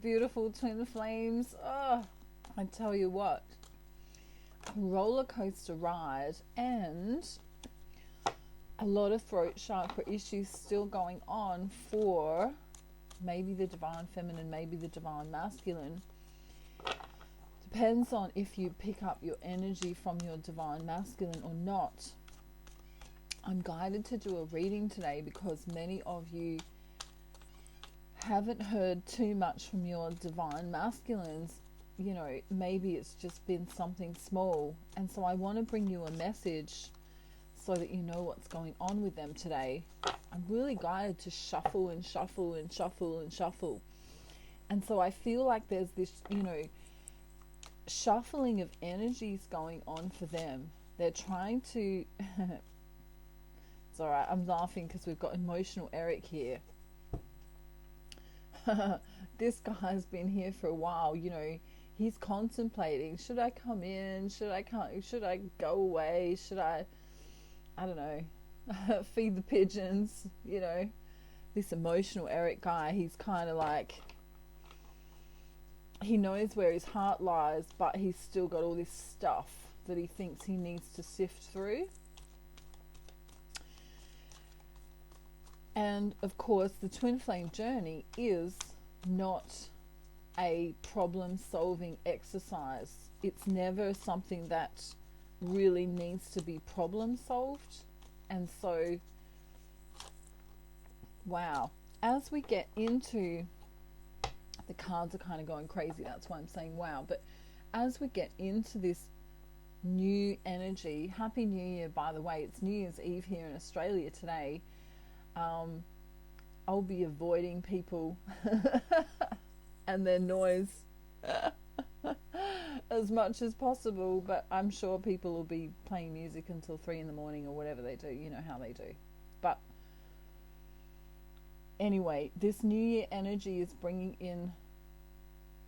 beautiful twin flames. Oh, I tell you what, a roller coaster ride, and a lot of throat chakra issues still going on for maybe the divine feminine, maybe the divine masculine. Depends on if you pick up your energy from your divine masculine or not. I'm guided to do a reading today because many of you haven't heard too much from your divine masculines. You know, maybe it's just been something small, and so I want to bring you a message so that you know what's going on with them today. I'm really guided to shuffle and shuffle and shuffle and shuffle, and so I feel like there's this, you know, shuffling of energies going on for them. They're trying to it's alright, I'm laughing because we've got emotional Eric here. This guy's been here for a while, you know. He's contemplating, should I come in, should I go away, should I don't know, feed the pigeons, you know. This emotional Eric guy, he's kind of like, he knows where his heart lies, but he's still got all this stuff that he thinks he needs to sift through. And of course, the twin flame journey is not a problem solving exercise. It's never something that really needs to be problem solved. And so, wow, as we get into, the cards are kind of going crazy, that's why I'm saying wow, but as we get into this new energy, happy new year, by the way. It's New Year's Eve here in Australia today. I'll be avoiding people and their noise as much as possible, but I'm sure people will be playing music until 3 in the morning or whatever they do. You know how they do. But anyway, this new year energy is bringing in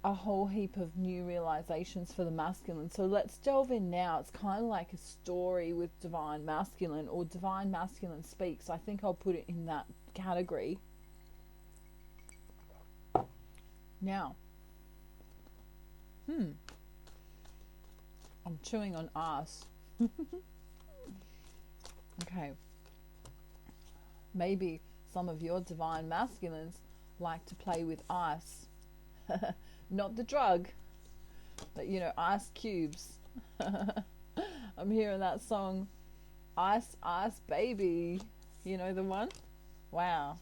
a whole heap of new realizations for the masculine. So let's delve in now. It's kind of like a story with divine masculine, or divine masculine speaks. I think I'll put it in that category. Now, I'm chewing on ice. Okay. Maybe some of your divine masculines like to play with ice. Not the drug, but, you know, ice cubes. I'm hearing that song, Ice Ice Baby. You know the one? Wow.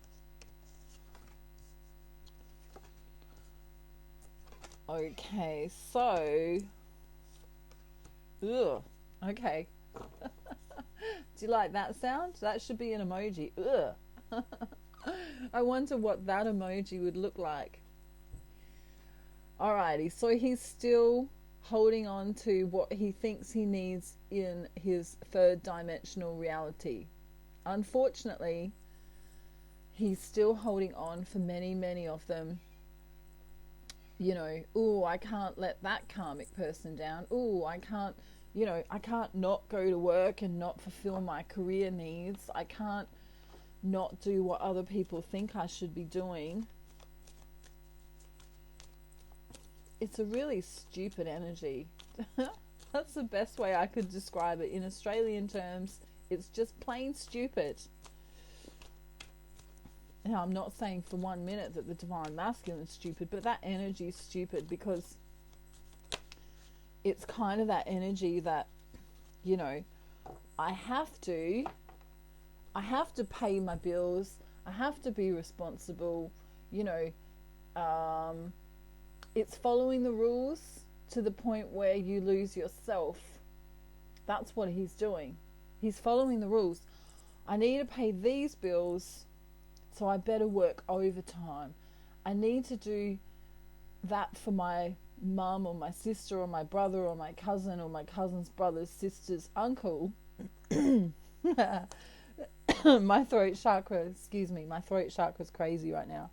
Okay, so, ugh, okay. Do you like that sound? That should be an emoji. Ugh. I wonder what that emoji would look like. Alrighty, so he's still holding on to what he thinks he needs in his third dimensional reality. Unfortunately, he's still holding on for many, many of them. You know, oh, I can't let that karmic person down. Oh, I can't, you know, I can't not go to work and not fulfill my career needs. I can't not do what other people think I should be doing. It's a really stupid energy. That's the best way I could describe it. In Australian terms, it's just plain stupid. Now, I'm not saying for 1 minute that the divine masculine is stupid, but that energy is stupid because it's kind of that energy that, you know, I have to pay my bills, I have to be responsible, you know, it's following the rules to the point where you lose yourself. That's what he's doing. He's following the rules. I need to pay these bills, so I better work overtime. I need to do that for my mum or my sister or my brother or my cousin or my cousin's brother's sister's uncle. My throat chakra, excuse me, my throat chakra's crazy right now.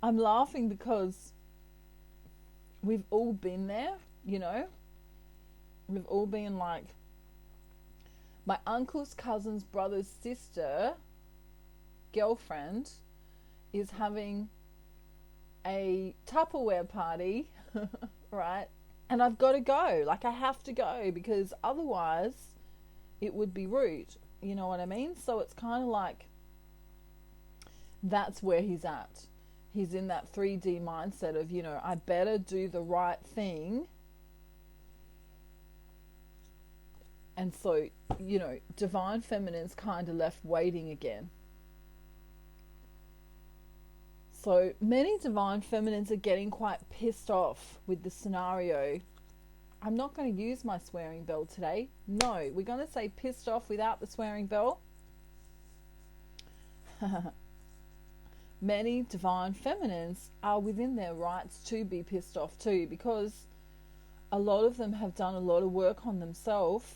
I'm laughing because we've all been there, you know. We've all been like, my uncle's cousin's brother's sister girlfriend is having a Tupperware party, right? And I've got to go. Like, I have to go because otherwise it would be rude. You know what I mean? So it's kind of like that's where he's at. He's in that 3D mindset of, you know, I better do the right thing. And so, you know, Divine Feminine's kind of left waiting again. So many Divine Feminines are getting quite pissed off with the scenario. I'm not going to use my swearing bell today. No, we're going to say pissed off without the swearing bell. Many Divine Feminines are within their rights to be pissed off too, because a lot of them have done a lot of work on themselves.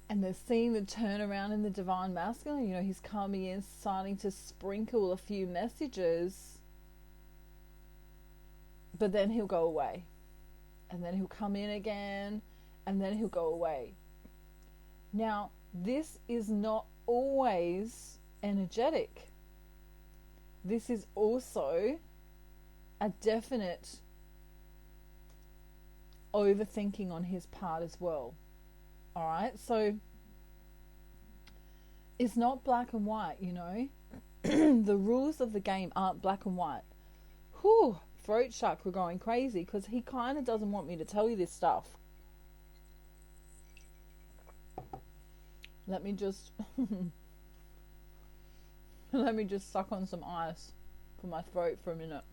And they're seeing the turnaround in the Divine Masculine. You know, he's coming in, starting to sprinkle a few messages. But then he'll go away. And then he'll come in again. And then he'll go away. Now, this is not always energetic. This is also a definite overthinking on his part as well. All right, so it's not black and white, you know. The rules of the game aren't black and white. Whew, throat chakra going crazy because he kind of doesn't want me to tell you this stuff. Let me just suck on some ice for my throat for a minute.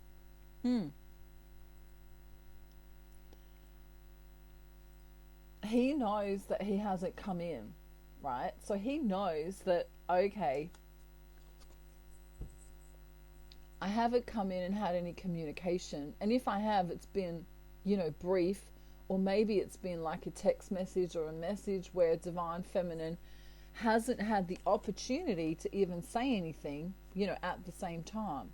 He knows that he hasn't come in, right? So he knows that, okay, I haven't come in and had any communication. And if I have, it's been, you know, brief, or maybe it's been like a text message or a message where Divine Feminine hasn't had the opportunity to even say anything, you know, at the same time.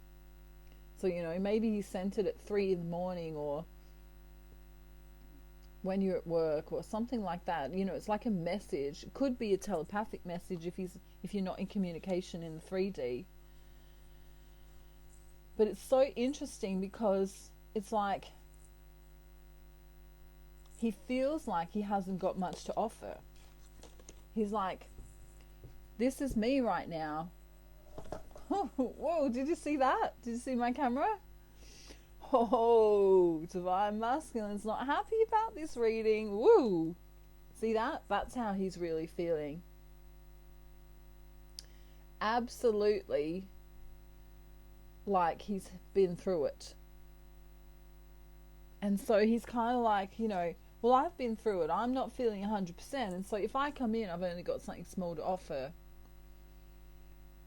So, you know, maybe he sent it at 3 in the morning or when you're at work or something like that. You know, it's like a message. It could be a telepathic message if you're not in communication in the 3D. But it's so interesting because it's like he feels like he hasn't got much to offer. He's like, this is me right now. Whoa, did you see that? Did you see my camera? Oh, Divine Masculine's not happy about this reading. Woo! See that? That's how he's really feeling. Absolutely like he's been through it. And so he's kind of like, you know, well, I've been through it. I'm not feeling 100%. And so if I come in, I've only got something small to offer.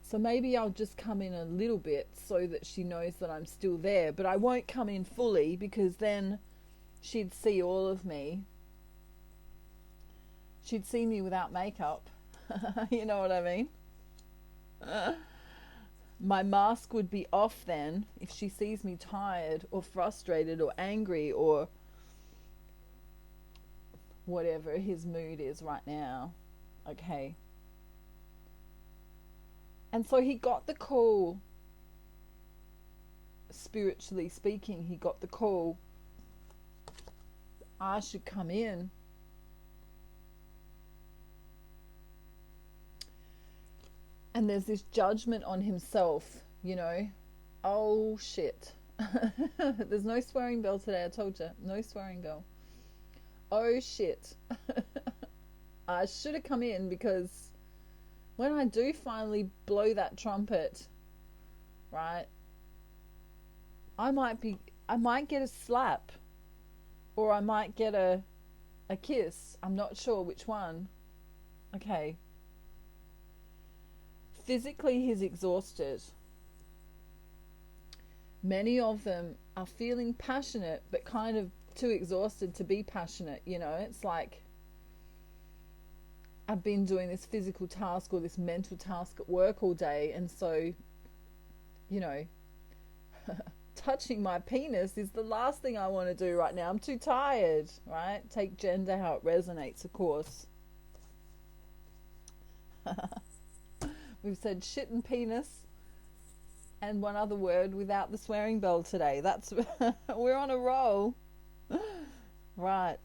So maybe I'll just come in a little bit so that she knows that I'm still there. But I won't come in fully because then she'd see all of me. She'd see me without makeup. You know what I mean? My mask would be off then if she sees me tired or frustrated or angry or whatever his mood is right now. Okay. And so he got the call, spiritually speaking, he got the call, I should come in. And there's this judgment on himself, you know. Oh, shit. There's no swearing bell today, I told you. No swearing bell. Oh, shit. I should have come in because when I do finally blow that trumpet, right, I might get a slap or I might get a kiss. I'm not sure which one. Okay. Physically, he's exhausted. Many of them are feeling passionate, but kind of too exhausted to be passionate. You know, it's like I've been doing this physical task or this mental task at work all day. And so, you know, touching my penis is the last thing I want to do right now. I'm too tired, right? Take gender how it resonates, of course. We've said shit and penis and one other word without the swearing bell today. That's we're on a roll. Right.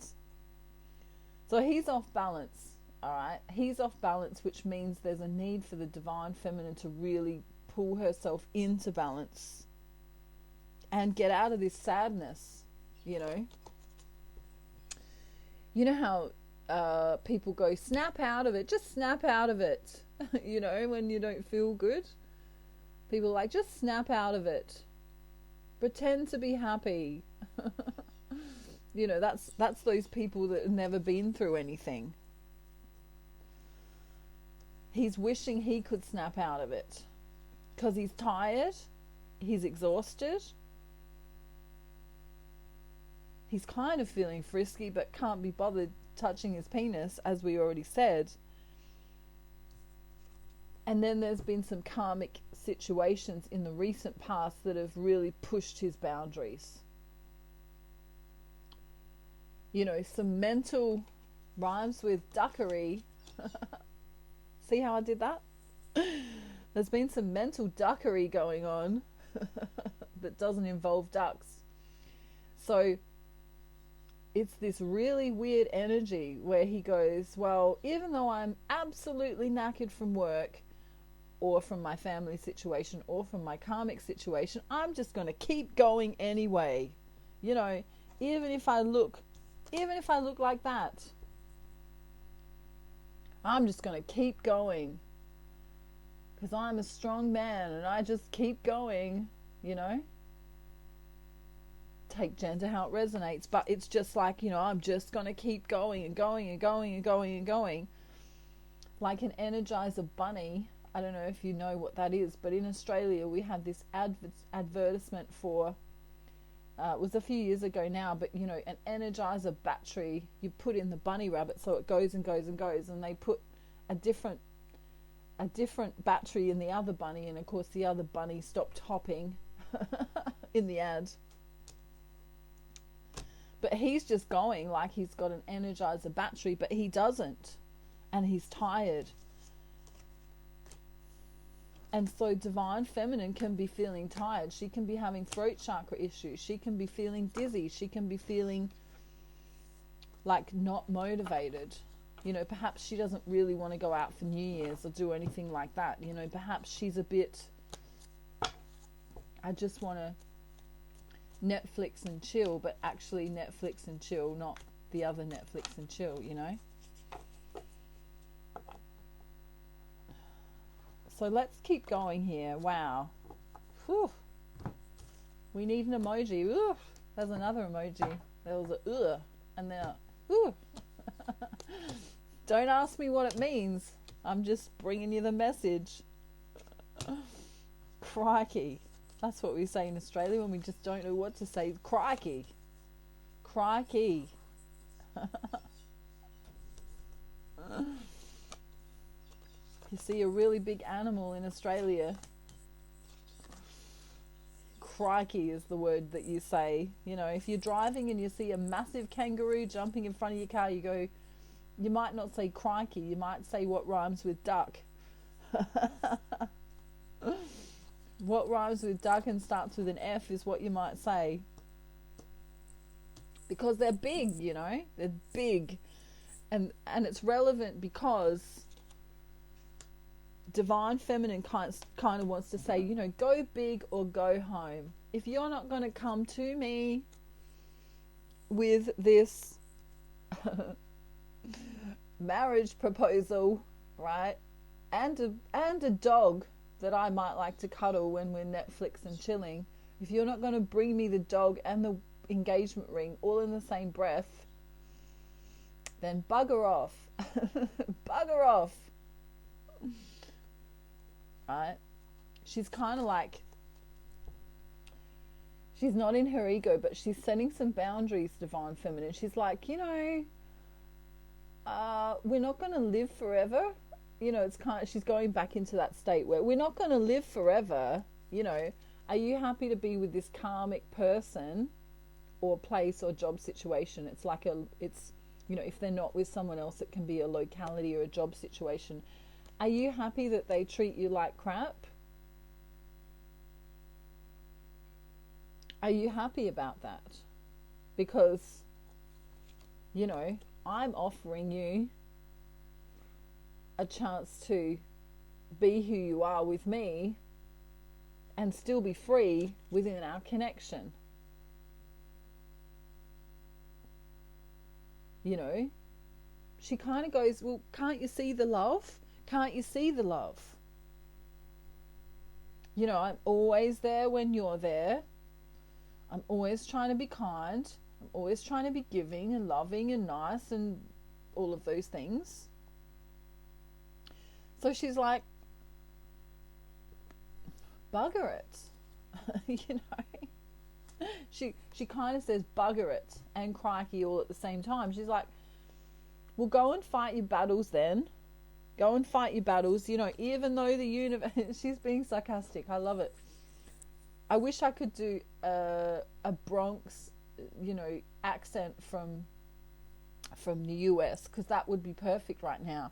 So he's off balance. All right. He's off balance, which means there's a need for the divine feminine to really pull herself into balance and get out of this sadness, you know. You know how people go, snap out of it, just snap out of it. You know, when you don't feel good, people are like, just snap out of it, pretend to be happy. You know, that's those people that have never been through anything. He's wishing he could snap out of it because he's tired, he's exhausted, he's kind of feeling frisky but can't be bothered touching his penis, as we already said. And then there's been some karmic situations in the recent past that have really pushed his boundaries. You know, some mental rhymes with duckery. See how I did that? There's been some mental duckery going on that doesn't involve ducks. So it's this really weird energy where he goes, well, even though I'm absolutely knackered from work or from my family situation or from my karmic situation, I'm just going to keep going anyway. You know, even if I look like that, I'm just going to keep going because I'm a strong man and I just keep going, you know. Take gender how it resonates, but it's just like, you know, I'm just going to keep going and going and going and going and going. Like an Energizer bunny. I don't know if you know what that is, but in Australia we had this advertisement for, it was a few years ago now, but you know, an Energizer battery you put in the bunny rabbit so it goes and goes and goes, and they put a different battery in the other bunny, and of course the other bunny stopped hopping in the ad. But he's just going like he's got an Energizer battery, but he doesn't, and he's tired. And so divine feminine can be feeling tired. She can be having throat chakra issues. She can be feeling dizzy. She can be feeling like not motivated. You know, perhaps she doesn't really want to go out for New Year's or do anything like that. You know, perhaps she's a bit, I just want to Netflix and chill, but actually Netflix and chill, not the other Netflix and chill, you know. So let's keep going here. Wow. Whew. We need an emoji. Ooh. There's another emoji. There was a ugh, and then a ooh. Don't ask me what it means. I'm just bringing you the message. Crikey. That's what we say in Australia when we just don't know what to say. Crikey. Crikey. You see a really big animal in Australia, crikey is the word that you say. You know, if you're driving and you see a massive kangaroo jumping in front of your car, you might not say crikey, you might say what rhymes with duck. What rhymes with duck and starts with an F is what you might say. Because they're big, you know, they're big. And it's relevant because divine feminine kind of wants to say, you know, go big or go home. If you're not going to come to me with this marriage proposal, right, and a dog that I might like to cuddle when we're Netflix and chilling, if you're not going to bring me the dog and the engagement ring all in the same breath, then bugger off. Bugger off. Right? She's kind of like, she's not in her ego, but she's setting some boundaries, divine feminine. She's like, you know, we're not going to live forever. You know, it's kind of, she's going back into that state where we're not going to live forever. You know, are you happy to be with this karmic person or place or job situation? It's like it's, you know, if they're not with someone else, it can be a locality or a job situation. Are you happy that they treat you like crap? Are you happy about that? Because, you know, I'm offering you a chance to be who you are with me and still be free within our connection. You know, she kind of goes, well, can't you see the love? Can't you see the love? You know, I'm always there when you're there. I'm always trying to be kind. I'm always trying to be giving and loving and nice and all of those things. So she's like, bugger it. You know, she kind of says bugger it and crikey all at the same time. She's like, well, go and fight your battles then. Go and fight your battles. You know, even though the universe, she's being sarcastic. I love it. I wish I could do a Bronx, you know, accent from the US, because that would be perfect right now.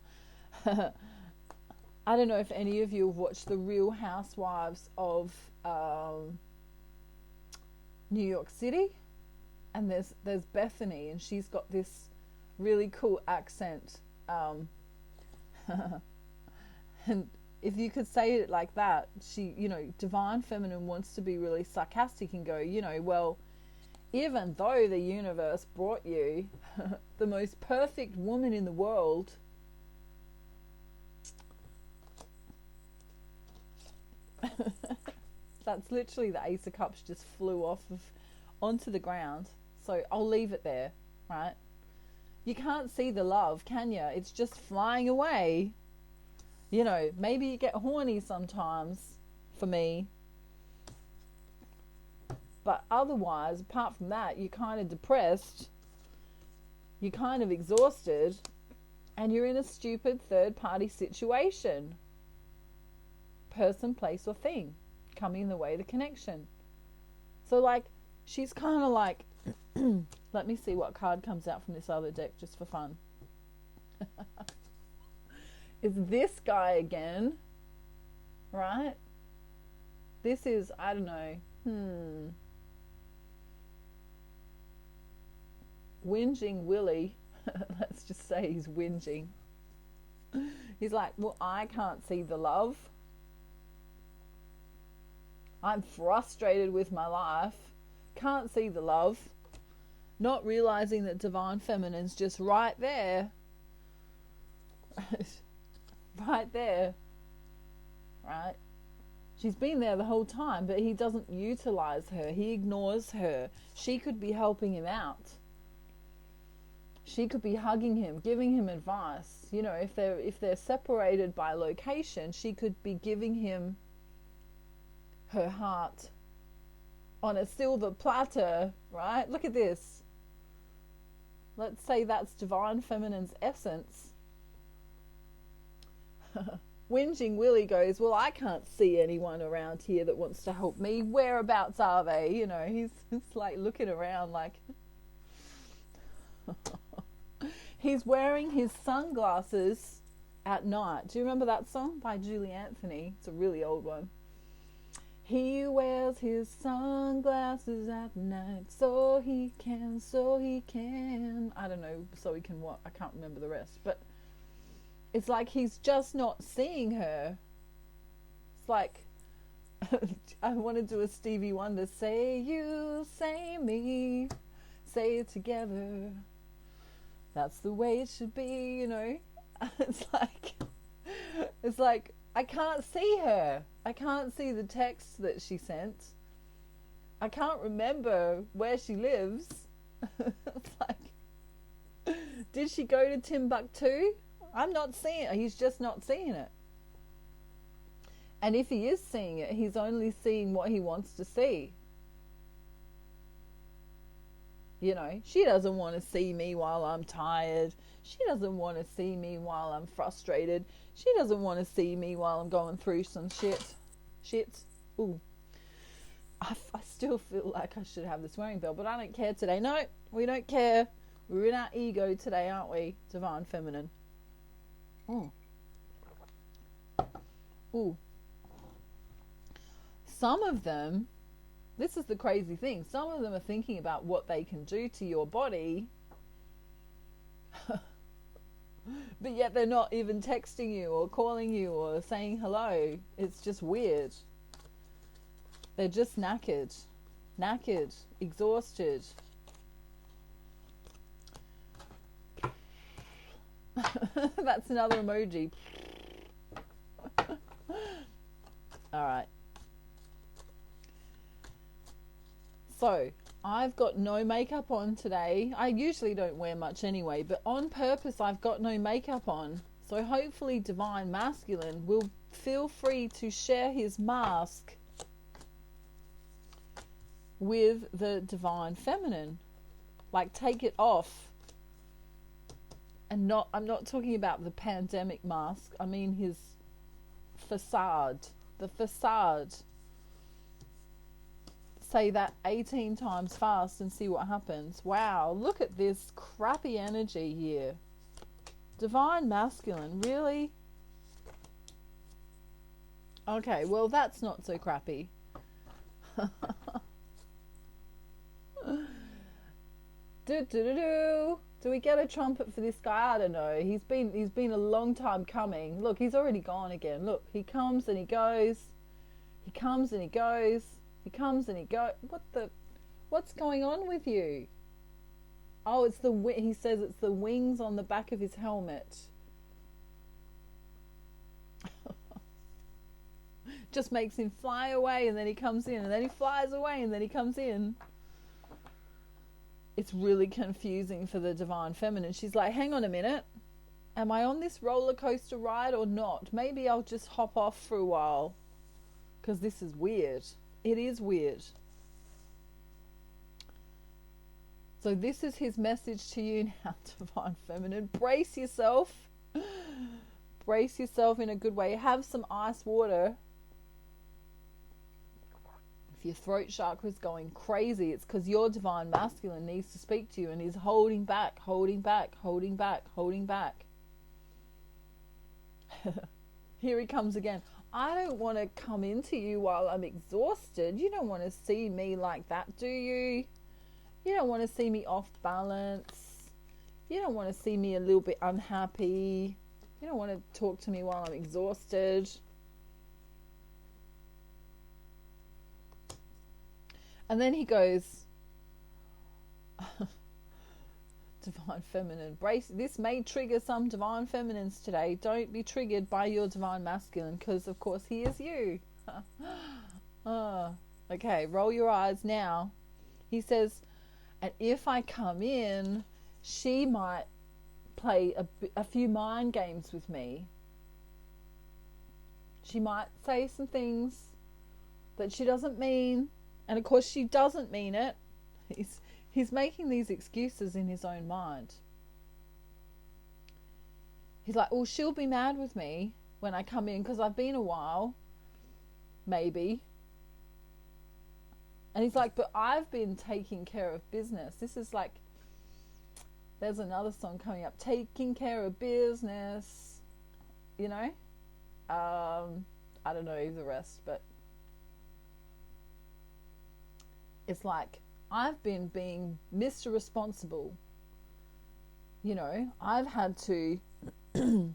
I don't know if any of you have watched The Real Housewives of New York City, and there's Bethany, and she's got this really cool accent, and if you could say it like that, she, you know, Divine Feminine wants to be really sarcastic and go, you know, well, even though the universe brought you the most perfect woman in the world, that's literally the Ace of Cups just flew off onto the ground. So I'll leave it there, right? You can't see the love, can you? It's just flying away. You know, maybe you get horny sometimes, for me. But otherwise, apart from that, you're kind of depressed. You're kind of exhausted. And you're in a stupid third-party situation. Person, place, or thing. Coming in the way of the connection. So, like, she's kind of like... Let me see what card comes out from this other deck, just for fun. It's this guy again, right? This is, I don't know, whinging Willie. Let's just say he's whinging. He's like, well, I can't see the love. I'm frustrated with my life. Can't see the love. Not realizing that Divine Feminine's just right there. Right there, right? She's been there the whole time, but he doesn't utilize her. He ignores her. She could be helping him out. She could be hugging him, giving him advice. You know, if they're separated by location, she could be giving him her heart on a silver platter, right? Look at this. Let's say that's Divine Feminine's essence. Whinging Willie goes, well, I can't see anyone around here that wants to help me. Whereabouts are they? You know, he's like looking around like... He's wearing his sunglasses at night. Do you remember that song by Julie Anthony? It's a really old one. He wears his sunglasses at night so he can. I don't know, so he can what? I can't remember the rest. But it's like he's just not seeing her. It's like, I want to do a Stevie Wonder. Say you, say me, say it together. That's the way it should be, you know. It's like, I can't see her. I can't see the text that she sent. I can't remember where she lives. It's like, did she go to Timbuktu? I'm not seeing it. He's just not seeing it. And if he is seeing it, he's only seeing what he wants to see. You know, she doesn't want to see me while I'm tired. She doesn't want to see me while I'm frustrated. She doesn't want to see me while I'm going through some shit. Ooh. I still feel like I should have the swearing bell, but I don't care today. No, we don't care. We're in our ego today, aren't we? Divine Feminine. Ooh. Some of them, this is the crazy thing, some of them are thinking about what they can do to your body, but yet they're not even texting you or calling you or saying hello. It's just weird. They're just knackered, exhausted. That's another emoji. All right. So, I've got no makeup on today. I usually don't wear much anyway, but on purpose I've got no makeup on. So hopefully Divine Masculine will feel free to share his mask with the Divine Feminine. Like, take it off. And I'm not talking about the pandemic mask. I mean his facade. The facade. Say that 18 times fast and see what happens. Wow, look at this crappy energy here. Divine Masculine, really? Okay, well, that's not so crappy. Do we get a trumpet for this guy? I don't know. He's been a long time coming. Look, he's already gone again. Look, he comes and he goes. He comes and he goes. He comes and he goes. What's going on with you? Oh, it's he says it's the wings on the back of his helmet. Just makes him fly away and then he comes in, and then he flies away and then he comes in. It's really confusing for the Divine Feminine. She's like, hang on a minute. Am I on this roller coaster ride or not? Maybe I'll just hop off for a while, because this is weird. It is weird. So this is his message to you now, Divine Feminine. Brace yourself. Brace yourself in a good way. Have some ice water. If your throat chakra is going crazy, it's because your Divine Masculine needs to speak to you and is holding back, holding back, holding back, holding back. Here he comes again. I don't want to come into you while I'm exhausted. You don't want to see me like that, do you? You don't want to see me off balance. You don't want to see me a little bit unhappy. You don't want to talk to me while I'm exhausted. And then he goes, Divine Feminine, brace. This may trigger some Divine Feminines today. Don't be triggered by your Divine Masculine, because of course he is you. Okay, roll your eyes now. He says, and if I come in, she might play a few mind games with me. She might say some things that she doesn't mean, and of course she doesn't mean it. He's making these excuses in his own mind. He's like, well, she'll be mad with me when I come in because I've been a while. Maybe. And he's like, but I've been taking care of business. This is like, there's another song coming up, taking care of business. You know? I don't know the rest, but it's like, I've been being Mr. Responsible. You know, I've had to hear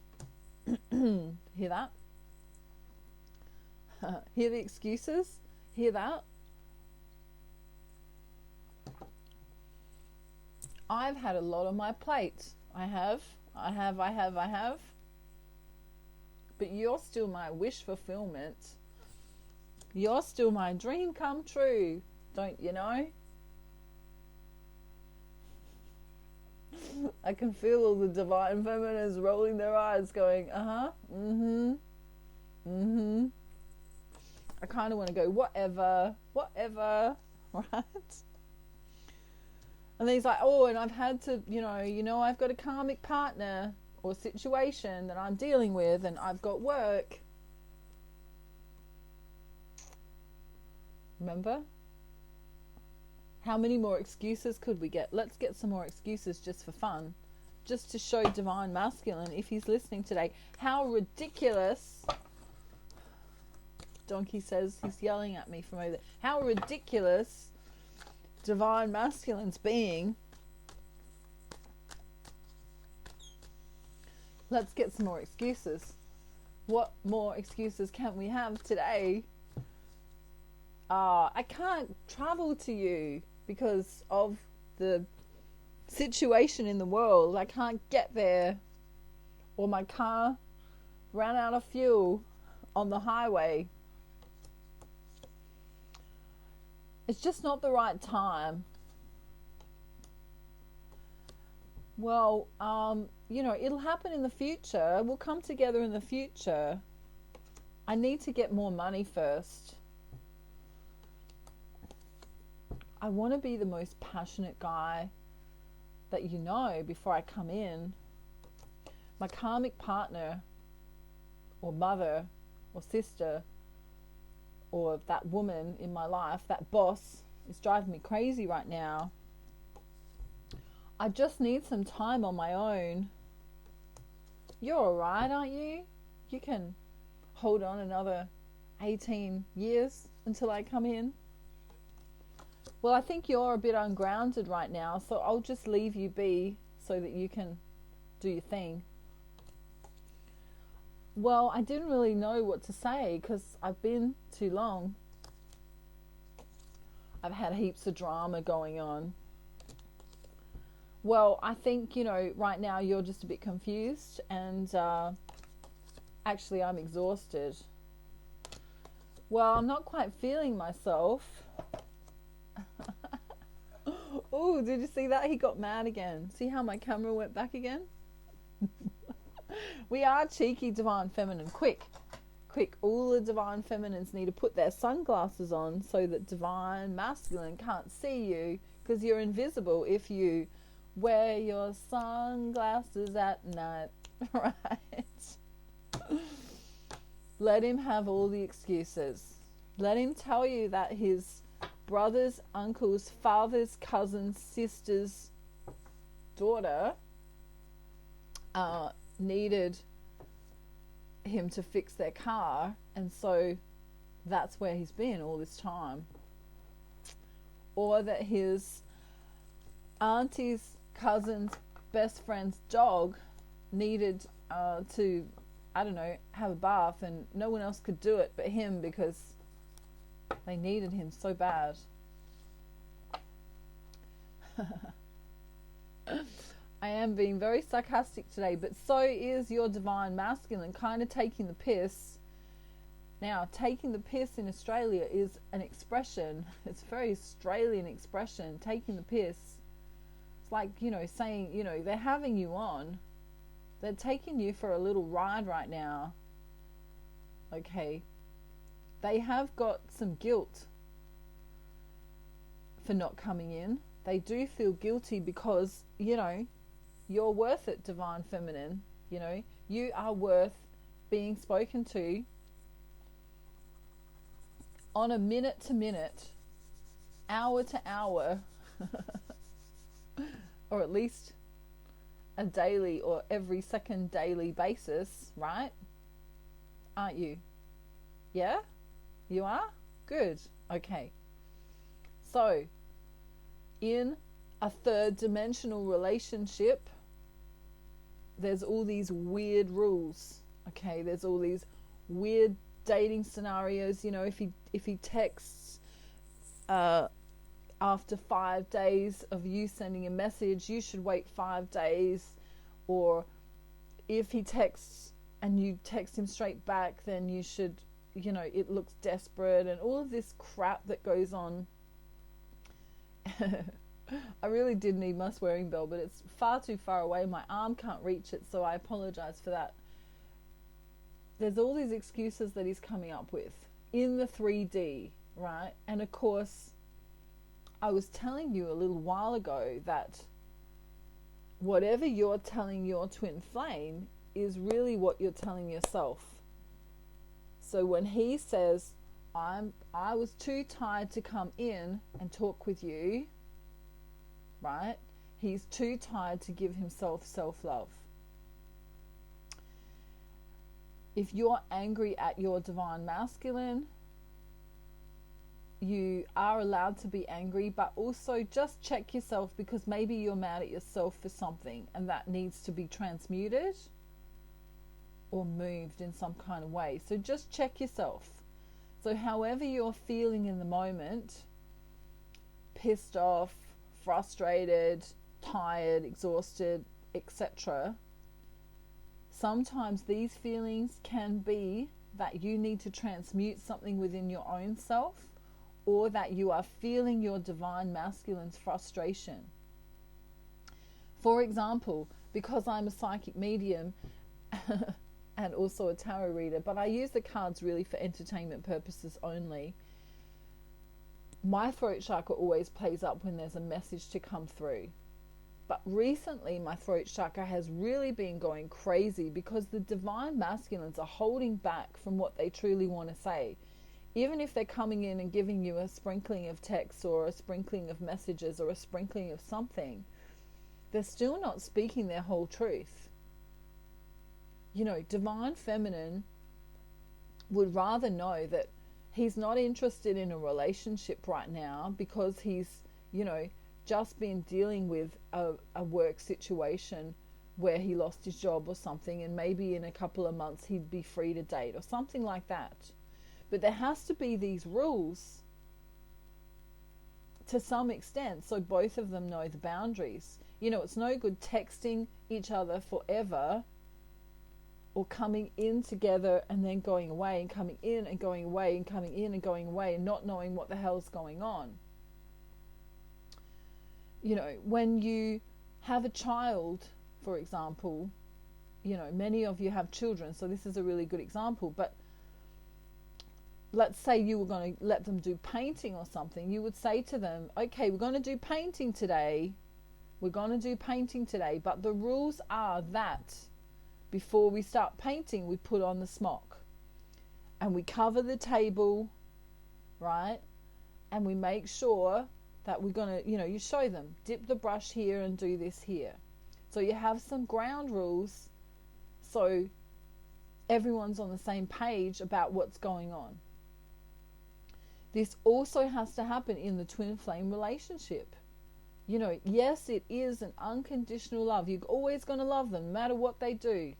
that? Hear the excuses? Hear that? I've had a lot on my plate. I have. But you're still my wish fulfillment. You're still my dream come true. Don't you know? I can feel all the Divine Feminines rolling their eyes going, I kind of want to go, whatever, right? And then he's like, oh, and I've had to, you know, I've got a karmic partner or situation that I'm dealing with, and I've got work. Remember? How many more excuses could we get? Let's get some more excuses just for fun. Just to show Divine Masculine, if he's listening today, how ridiculous Donkey says he's yelling at me from over there. How ridiculous divine masculine's being. Let's get some more excuses. What more excuses can we have today? I can't travel to you because of the situation in the world. I can't get there, or my car ran out of fuel on the highway. It's just not the right time. Well, it'll happen in the future. We'll come together in the future. I need to get more money first. I want to be the most passionate guy that you know before I come in. My karmic partner or mother or sister or that woman in my life, that boss, is driving me crazy right now. I just need some time on my own. You're alright, aren't you? You can hold on another 18 years until I come in. Well, I think you're a bit ungrounded right now, so I'll just leave you be so that you can do your thing. Well, I didn't really know what to say because I've been too long. I've had heaps of drama going on. Well, I think, right now you're just a bit confused, and actually I'm exhausted. Well, I'm not quite feeling myself. Oh, did you see that? He got mad again. See how my camera went back again? We are cheeky divine feminine. Quick, all the divine feminines need to put their sunglasses on so that divine masculine can't see you, because you're invisible if you wear your sunglasses at night. Right? Let him have all the excuses. Let him tell you that his brothers, uncles, fathers, cousins, sisters, daughter needed him to fix their car, and so that's where he's been all this time. Or that his auntie's cousin's best friend's dog needed to, I don't know, have a bath, and no one else could do it but him because they needed him so bad. I am being very sarcastic today, but so is your divine masculine, kind of taking the piss. Now, taking the piss in Australia is an expression. It's a very Australian expression, taking the piss. It's like, saying, they're having you on. They're taking you for a little ride right now. Okay. They have got some guilt for not coming in. They do feel guilty because, you're worth it, divine feminine. You are worth being spoken to on a minute to minute, hour to hour, or at least a daily or every second daily basis, right? Aren't you? Yeah? You are? Good. Okay. So, in a third dimensional relationship, there's all these weird rules. Okay, there's all these weird dating scenarios. If he texts after 5 days of you sending a message, you should wait 5 days. Or if he texts and you text him straight back, then you should, it looks desperate, and all of this crap that goes on. I really did need my swearing bell, but it's far too far away. My arm can't reach it, so I apologize for that. There's all these excuses that he's coming up with in the 3D, right? And of course, I was telling you a little while ago that whatever you're telling your twin flame is really what you're telling yourself. So when he says, I was too tired to come in and talk with you, right? He's too tired to give himself self-love. If you're angry at your divine masculine, you are allowed to be angry, but also just check yourself, because maybe you're mad at yourself for something and that needs to be transmuted or moved in some kind of way. So just check yourself. So however you're feeling in the moment, pissed off, frustrated, tired, exhausted, etc., sometimes these feelings can be that you need to transmute something within your own self, or that you are feeling your divine masculine's frustration. For example, because I'm a psychic medium and also a tarot reader, but I use the cards really for entertainment purposes only, my throat chakra always plays up when there's a message to come through. But recently my throat chakra has really been going crazy because the divine masculines are holding back from what they truly want to say. Even if they're coming in and giving you a sprinkling of text or a sprinkling of messages or a sprinkling of something, they're still not speaking their whole truth. You know, divine feminine would rather know that he's not interested in a relationship right now because he's, you know, just been dealing with a work situation where he lost his job or something, and maybe in a couple of months he'd be free to date or something like that. But there has to be these rules to some extent so both of them know the boundaries. You know, it's no good texting each other forever or coming in together and then going away and coming in and going away and coming in and going away and not knowing what the hell's going on. You know, when you have a child, for example, you know, many of you have children, so this is a really good example, but let's say you were going to let them do painting or something. You would say to them, okay, we're going to do painting today. We're going to do painting today, but the rules are that before we start painting, we put on the smock and we cover the table, right? And we make sure that we're going to, you know, you show them, dip the brush here and do this here. So you have some ground rules so everyone's on the same page about what's going on. This also has to happen in the twin flame relationship. You know, yes, it is an unconditional love. You're always going to love them no matter what they do.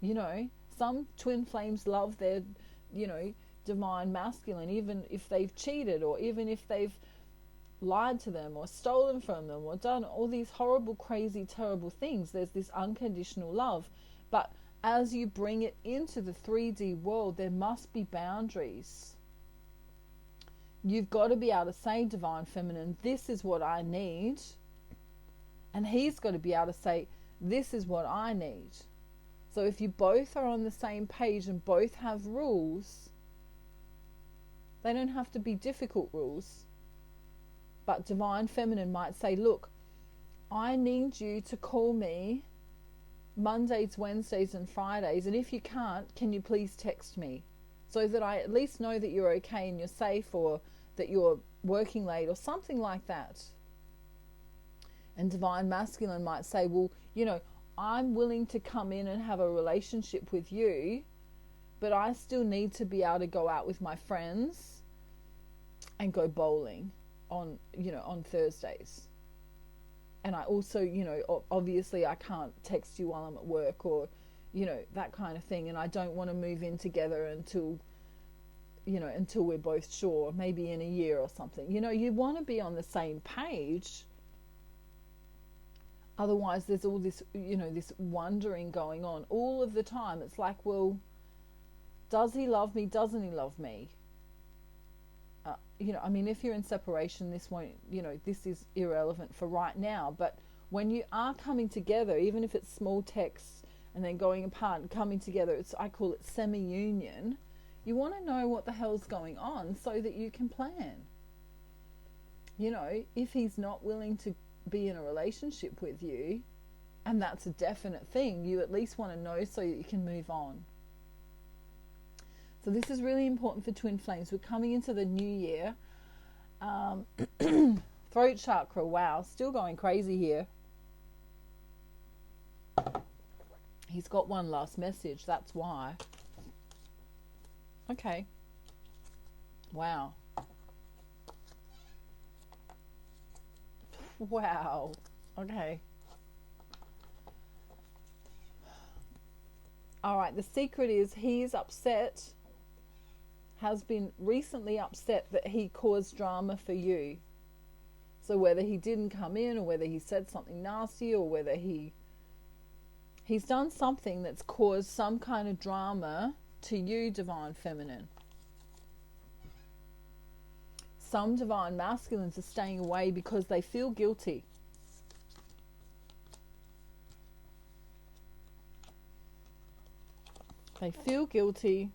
You know, some twin flames love their, you know, divine masculine, even if they've cheated or even if they've lied to them or stolen from them or done all these horrible, crazy, terrible things. There's this unconditional love. But as you bring it into the 3D world, there must be boundaries. You've got to be able to say, divine feminine, this is what I need. And he's got to be able to say, this is what I need. So if you both are on the same page and both have rules, they don't have to be difficult rules. But divine feminine might say, look, I need you to call me Mondays, Wednesdays and Fridays, and if you can't, can you please text me so that I at least know that you're okay and you're safe, or that you're working late or something like that. And divine masculine might say, well, you know, I'm willing to come in and have a relationship with you, but I still need to be able to go out with my friends and go bowling on, you know, on Thursdays. And I also, you know, obviously I can't text you while I'm at work, or, you know, that kind of thing. And I don't want to move in together until, you know, until we're both sure, maybe in a year or something. You know, you want to be on the same page. Otherwise there's all this, you know, this wondering going on all of the time. It's like, well, does he love me? Doesn't he love me? You know, I mean, if you're in separation, this won't, you know, this is irrelevant for right now. But when you are coming together, even if it's small texts and then going apart and coming together, I call it semi-union. You want to know what the hell's going on so that you can plan. You know, if he's not willing to be in a relationship with you, and that's a definite thing, you at least want to know so that you can move on. So this is really important for twin flames. We're coming into the new year. Throat chakra, wow, still going crazy here. He's got one last message, that's why. Okay. Wow. Wow. Okay. All right. The secret is he's upset, has been recently upset that he caused drama for you. So whether he didn't come in, or whether he said something nasty, or whether he's done something that's caused some kind of drama to you, Divine Feminine. Some Divine Masculines are staying away because they feel guilty. They feel guilty.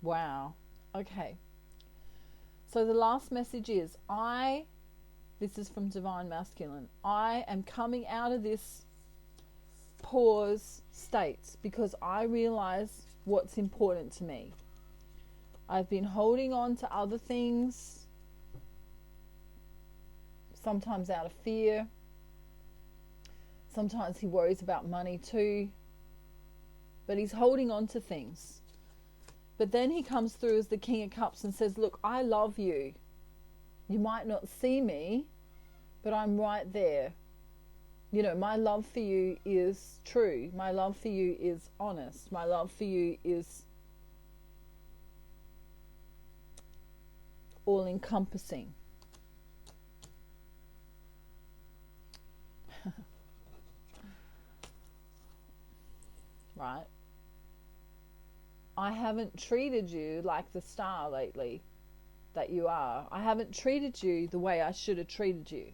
Wow. Okay. So the last message is, this is from Divine Masculine, I am coming out of this pause state because I realize what's important to me. I've been holding on to other things, sometimes out of fear. Sometimes he worries about money too. But he's holding on to things. But then he comes through as the King of Cups and says, look, I love you. You might not see me, but I'm right there. You know, my love for you is true. My love for you is honest. My love for you is all-encompassing. Right? I haven't treated you like the star lately that you are. I haven't treated you the way I should have treated you.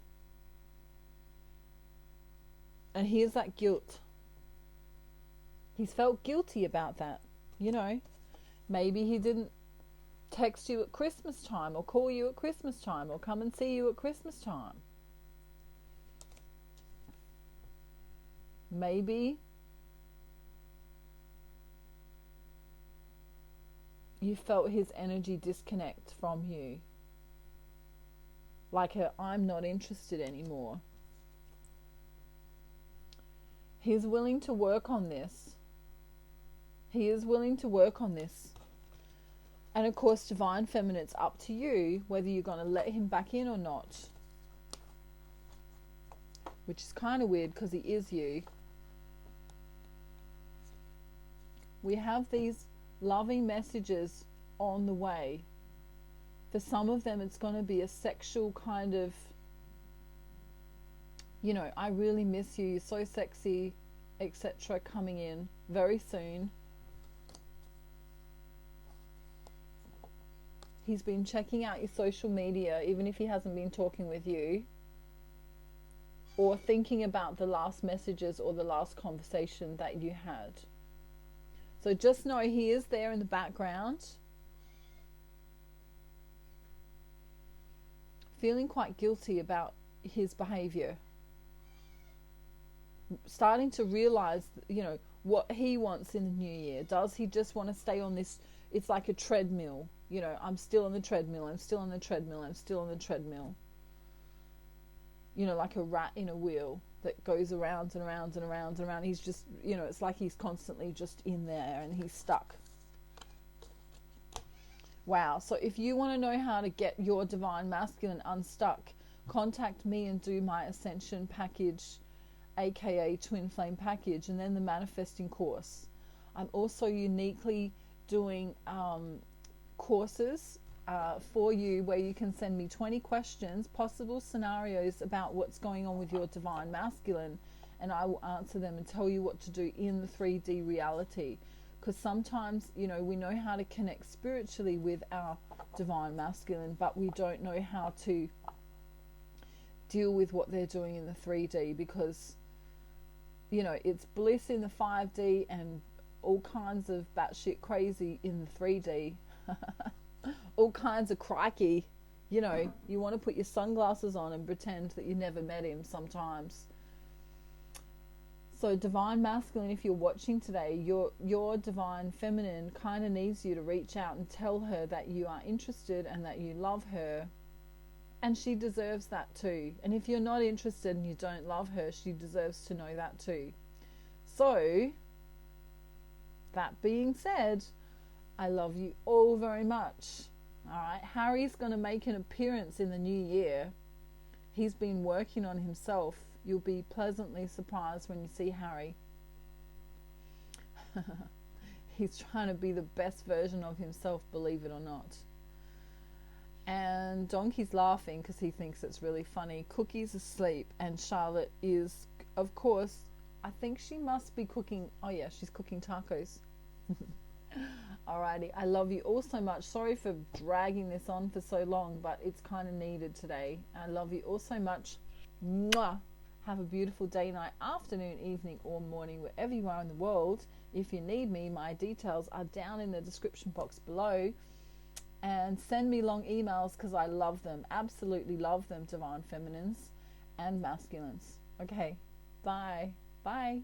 And here's that guilt. He's felt guilty about that. You know, maybe he didn't text you at Christmas time, or call you at Christmas time, or come and see you at Christmas time. Maybe you felt his energy disconnect from you. Like I'm not interested anymore. He's willing to work on this. He is willing to work on this. And of course, Divine Feminine, it's up to you whether you're going to let him back in or not. Which is kind of weird because he is you. We have these loving messages on the way. For some of them, it's going to be a sexual kind of, you know, I really miss you, you're so sexy, etc. coming in very soon. He's been checking out your social media, even if he hasn't been talking with you, or thinking about the last messages or the last conversation that you had. So just know he is there in the background, feeling quite guilty about his behavior, starting to realize, you know, what he wants in the new year. Does he just want to stay on this? It's like a treadmill. You know, I'm still on the treadmill, I'm still on the treadmill, I'm still on the treadmill. You know, like a rat in a wheel that goes around and around and around and around. He's just, you know, it's like he's constantly just in there and he's stuck. Wow. So if you want to know how to get your Divine Masculine unstuck, contact me and do my Ascension package, aka Twin Flame package, and then the Manifesting course. I'm also uniquely doing courses for you where you can send me 20 questions, possible scenarios about what's going on with your Divine Masculine, and I will answer them and tell you what to do in the 3D reality. Because sometimes, you know, we know how to connect spiritually with our Divine Masculine, but we don't know how to deal with what they're doing in the 3D, because, you know, it's bliss in the 5D and all kinds of batshit crazy in the 3D. All kinds of crikey. You know, you want to put your sunglasses on and pretend that you never met him sometimes. So Divine Masculine, if you're watching today, your Divine Feminine kind of needs you to reach out and tell her that you are interested and that you love her. And she deserves that too. And if you're not interested and you don't love her, she deserves to know that too. So, that being said, I love you all very much. All right, Harry's going to make an appearance in the new year. He's been working on himself. You'll be pleasantly surprised when you see Harry. He's trying to be the best version of himself, believe it or not. And Donkey's laughing because he thinks it's really funny. Cookie's asleep, and Charlotte is, of course, I think she must be cooking. Oh yeah, she's cooking tacos. Alrighty, I love you all so much. Sorry for dragging this on for so long, but it's kind of needed today. I love you all so much. Mwah. Have a beautiful day, night, afternoon, evening, or morning, wherever you are in the world. If you need me, my details are down in the description box below. And send me long emails because I love them. Absolutely love them, Divine Feminines and Masculines. Okay, bye. Bye.